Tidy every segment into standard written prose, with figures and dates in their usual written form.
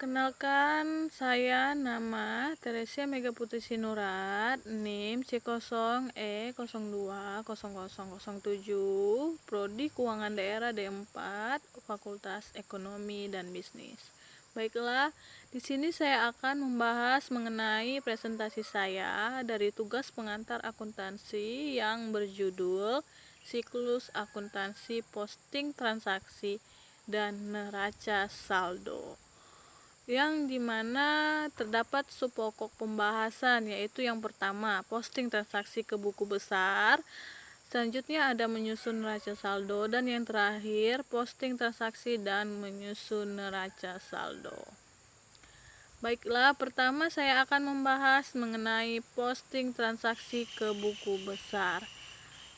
Perkenalkan, saya nama Teresia Mega Putri Sinurat, NIM C0E020007, Prodi Keuangan Daerah D4, Fakultas Ekonomi dan Bisnis. Baiklah, di sini saya akan membahas mengenai presentasi saya dari tugas pengantar akuntansi yang berjudul Siklus Akuntansi Posting Transaksi dan Neraca Saldo, yang dimana terdapat subpokok pembahasan, yaitu yang pertama posting transaksi ke buku besar, selanjutnya ada menyusun neraca saldo, dan yang terakhir posting transaksi dan menyusun neraca saldo. Baiklah, pertama saya akan membahas mengenai posting transaksi ke buku besar.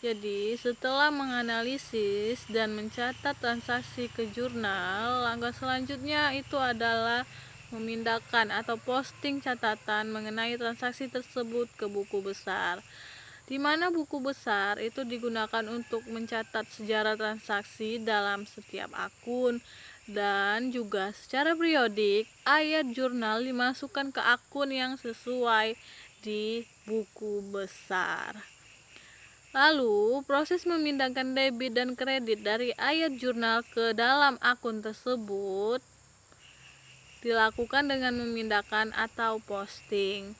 Jadi, setelah menganalisis dan mencatat transaksi ke jurnal, langkah selanjutnya itu adalah memindahkan atau posting catatan mengenai transaksi tersebut ke buku besar, di mana buku besar itu digunakan untuk mencatat sejarah transaksi dalam setiap akun, dan juga secara periodik ayat jurnal dimasukkan ke akun yang sesuai di buku besar. Lalu, proses memindahkan debit dan kredit dari ayat jurnal ke dalam akun tersebut dilakukan dengan memindahkan atau posting,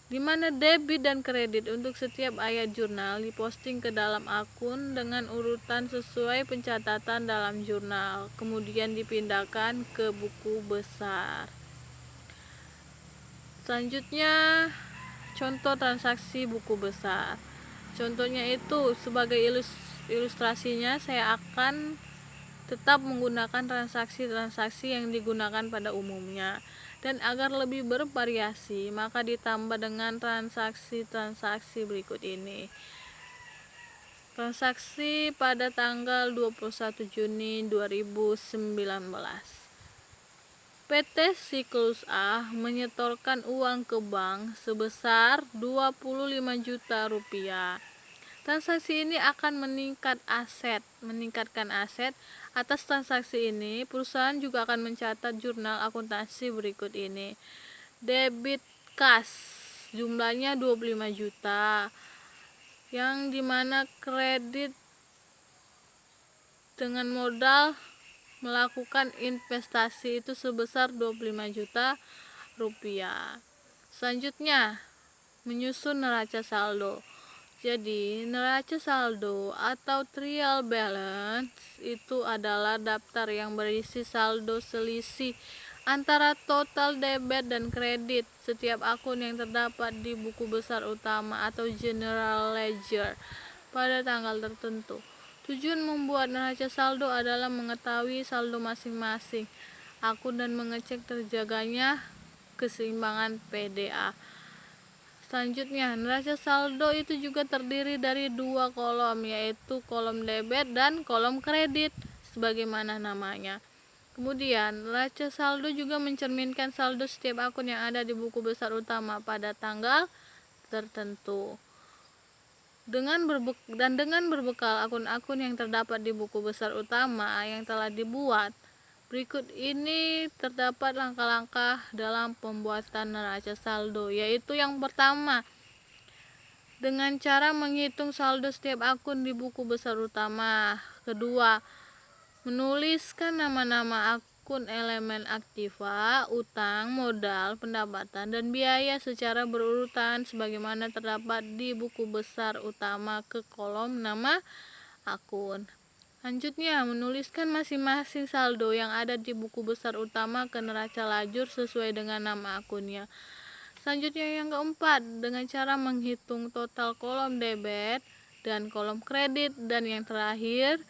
di mana debit dan kredit untuk setiap ayat jurnal diposting ke dalam akun dengan urutan sesuai pencatatan dalam jurnal, kemudian dipindahkan ke buku besar. Selanjutnya, contoh transaksi buku besar. Contohnya itu sebagai ilustrasinya saya akan tetap menggunakan transaksi-transaksi yang digunakan pada umumnya, dan agar lebih bervariasi maka ditambah dengan transaksi-transaksi berikut ini. Transaksi pada tanggal 21 Juni 2019. PT Siklus A menyetorkan uang ke bank sebesar 25 juta rupiah. Transaksi ini akan meningkatkan aset. Atas transaksi ini, perusahaan juga akan mencatat jurnal akuntansi berikut ini. Debit kas jumlahnya 25 juta, yang dimana kredit dengan modal melakukan investasi itu sebesar 25 juta rupiah. Selanjutnya, menyusun neraca saldo. Jadi, neraca saldo atau trial balance itu adalah daftar yang berisi saldo selisih antara total debit dan kredit setiap akun yang terdapat di buku besar utama atau general ledger pada tanggal tertentu. Tujuan membuat neraca saldo adalah mengetahui saldo masing-masing akun dan mengecek terjaganya keseimbangan PDA. Selanjutnya, neraca saldo itu juga terdiri dari dua kolom, yaitu kolom debit dan kolom kredit sebagaimana namanya. Kemudian, neraca saldo juga mencerminkan saldo setiap akun yang ada di buku besar utama pada tanggal tertentu. Dengan berbekal akun-akun yang terdapat di buku besar utama yang telah dibuat, berikut ini terdapat langkah-langkah dalam pembuatan neraca saldo, yaitu yang pertama, dengan cara menghitung saldo setiap akun di buku besar utama. Kedua, menuliskan nama-nama akun elemen aktiva, utang, modal, pendapatan, dan biaya secara berurutan sebagaimana terdapat di buku besar utama ke kolom nama akun. Selanjutnya, menuliskan masing-masing saldo yang ada di buku besar utama ke neraca lajur sesuai dengan nama akunnya. Selanjutnya, yang keempat, dengan cara menghitung total kolom debit dan kolom kredit, dan yang terakhir,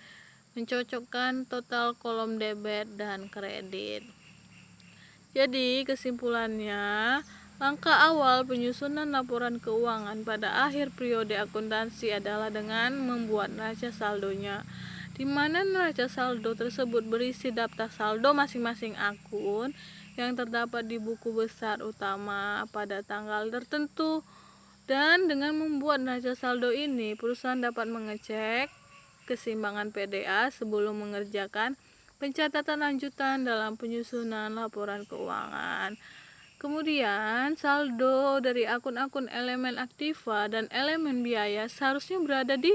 mencocokkan total kolom debit dan kredit. Jadi, kesimpulannya, langkah awal penyusunan laporan keuangan pada akhir periode akuntansi adalah dengan membuat neraca saldonya, di mana neraca saldo tersebut berisi daftar saldo masing-masing akun yang terdapat di buku besar utama pada tanggal tertentu. Dan dengan membuat neraca saldo ini, perusahaan dapat mengecek keseimbangan PDA sebelum mengerjakan pencatatan lanjutan dalam penyusunan laporan keuangan. Kemudian, saldo dari akun-akun elemen aktiva dan elemen biaya seharusnya berada di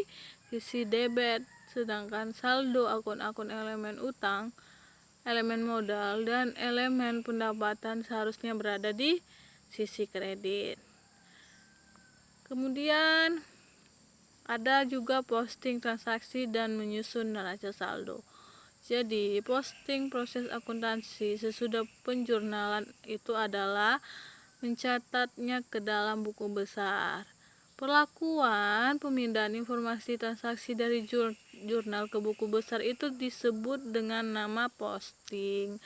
sisi debit, sedangkan saldo akun-akun elemen utang, elemen modal, dan elemen pendapatan seharusnya berada di sisi kredit. Kemudian, ada juga posting transaksi dan menyusun neraca saldo. Jadi, posting proses akuntansi sesudah penjurnalan itu adalah mencatatnya ke dalam buku besar. Perlakuan pemindahan informasi transaksi dari jurnal ke buku besar itu disebut dengan nama posting.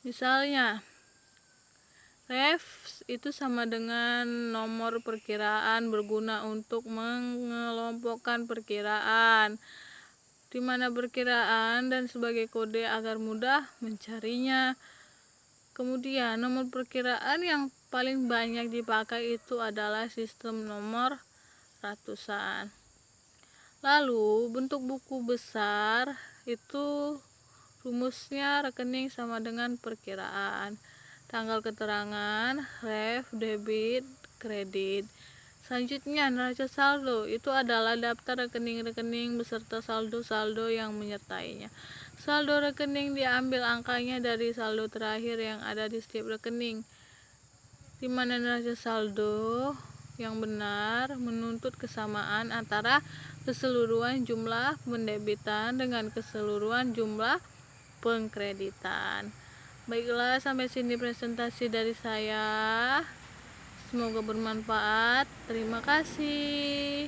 Misalnya, ref itu sama dengan nomor perkiraan berguna untuk mengelompokkan perkiraan, di mana perkiraan dan sebagai kode agar mudah mencarinya. Kemudian nomor perkiraan yang paling banyak dipakai itu adalah sistem nomor ratusan. Lalu bentuk buku besar itu rumusnya rekening sama dengan perkiraan, tanggal keterangan, ref, debit, kredit. Selanjutnya, neraca saldo itu adalah daftar rekening-rekening beserta saldo-saldo yang menyertainya. Saldo rekening diambil angkanya dari saldo terakhir yang ada di setiap rekening, di mana neraca saldo yang benar menuntut kesamaan antara keseluruhan jumlah pendebitan dengan keseluruhan jumlah pengkreditan. Baiklah, sampai sini presentasi dari saya. Semoga bermanfaat. Terima kasih.